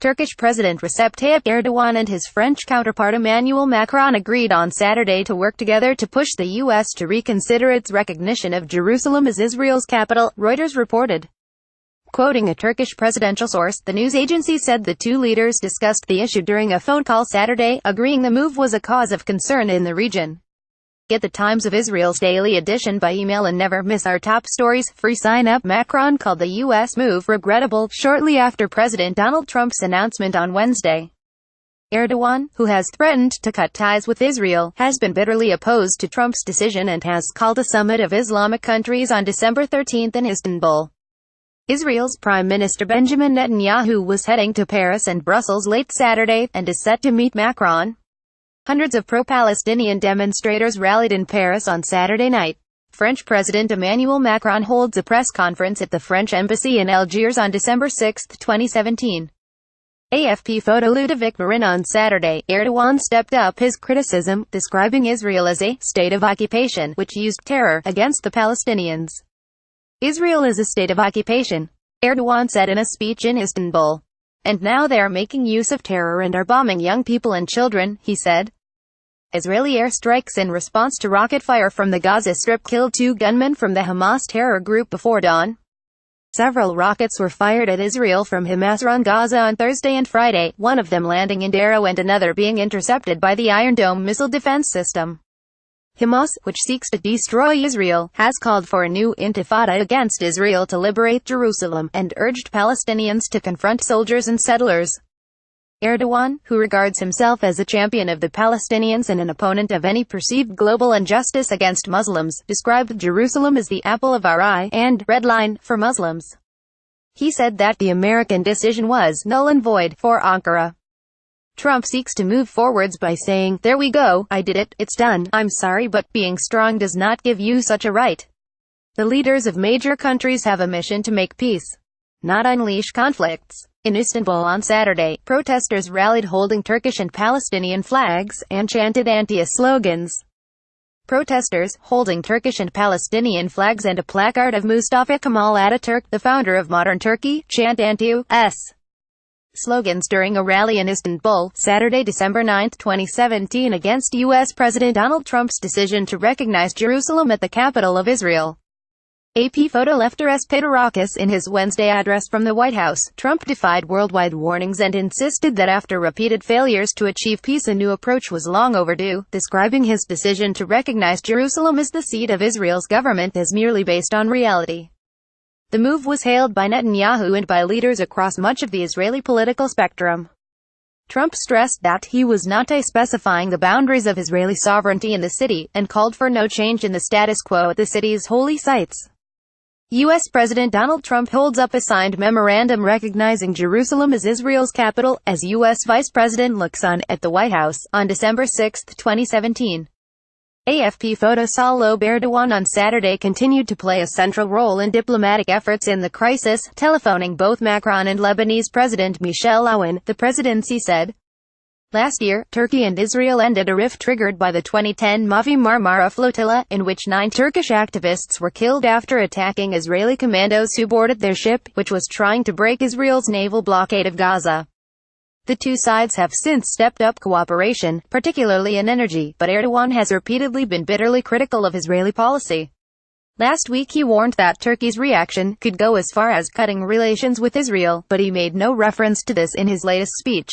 Turkish President Recep Tayyip Erdogan and his French counterpart Emmanuel Macron agreed on Saturday to work together to push the U.S. to reconsider its recognition of Jerusalem as Israel's capital, Reuters reported. Quoting a Turkish presidential source, the news agency said the two leaders discussed the issue during a phone call Saturday, agreeing the move was a cause of concern in the region. Get the Times of Israel's daily edition by email and never miss our top stories. Free sign up. Macron called the U.S. move regrettable shortly after President Donald Trump's announcement on Wednesday. Erdogan, who has threatened to cut ties with Israel, has been bitterly opposed to Trump's decision and has called a summit of Islamic countries on December 13 in Istanbul. Israel's Prime Minister Benjamin Netanyahu was heading to Paris and Brussels late Saturday, and is set to meet Macron. Hundreds of pro-Palestinian demonstrators rallied in Paris on Saturday night. French President Emmanuel Macron holds a press conference at the French embassy in Algiers on December 6, 2017. AFP photo. Ludovic Marin. On Saturday, Erdogan stepped up his criticism, describing Israel as a state of occupation, which used terror against the Palestinians. Israel is a state of occupation, Erdogan said in a speech in Istanbul. And now they are making use of terror and are bombing young people and children, he said. Israeli airstrikes in response to rocket fire from the Gaza Strip killed 2 gunmen from the Hamas terror group before dawn. Several rockets were fired at Israel from Hamas around Gaza on Thursday and Friday, one of them landing in Darrow and another being intercepted by the Iron Dome missile defense system. Hamas, which seeks to destroy Israel, has called for a new intifada against Israel to liberate Jerusalem, and urged Palestinians to confront soldiers and settlers. Erdogan, who regards himself as a champion of the Palestinians and an opponent of any perceived global injustice against Muslims, described Jerusalem as the apple of our eye and red line for Muslims. He said that the American decision was null and void for Ankara. Trump seeks to move forwards by saying, "There we go, I did it, it's done, I'm sorry, but being strong does not give you such a right." The leaders of major countries have a mission to make peace, not unleash conflicts. In Istanbul on Saturday, protesters rallied holding Turkish and Palestinian flags, and chanted anti-IS slogans. Protesters, holding Turkish and Palestinian flags and a placard of Mustafa Kemal Ataturk, the founder of modern Turkey, chant anti-IS slogans during a rally in Istanbul, Saturday, December 9, 2017 against U.S. President Donald Trump's decision to recognize Jerusalem as the capital of Israel. AP photo. Lefteris Paterakis. In his Wednesday address from the White House, Trump defied worldwide warnings and insisted that after repeated failures to achieve peace a new approach was long overdue, describing his decision to recognize Jerusalem as the seat of Israel's government as merely based on reality. The move was hailed by Netanyahu and by leaders across much of the Israeli political spectrum. Trump stressed that he was not specifying the boundaries of Israeli sovereignty in the city, and called for no change in the status quo at the city's holy sites. U.S. President Donald Trump holds up a signed memorandum recognizing Jerusalem as Israel's capital, as U.S. Vice President looks on, at the White House, on December 6, 2017. AFP photo. Recep Erdogan on Saturday continued to play a central role in diplomatic efforts in the crisis, telephoning both Macron and Lebanese President Michel Aoun, the presidency said. Last year, Turkey and Israel ended a rift triggered by the 2010 Mavi Marmara flotilla, in which 9 Turkish activists were killed after attacking Israeli commandos who boarded their ship, which was trying to break Israel's naval blockade of Gaza. The two sides have since stepped up cooperation, particularly in energy, but Erdogan has repeatedly been bitterly critical of Israeli policy. Last week he warned that Turkey's reaction could go as far as cutting relations with Israel, but he made no reference to this in his latest speech.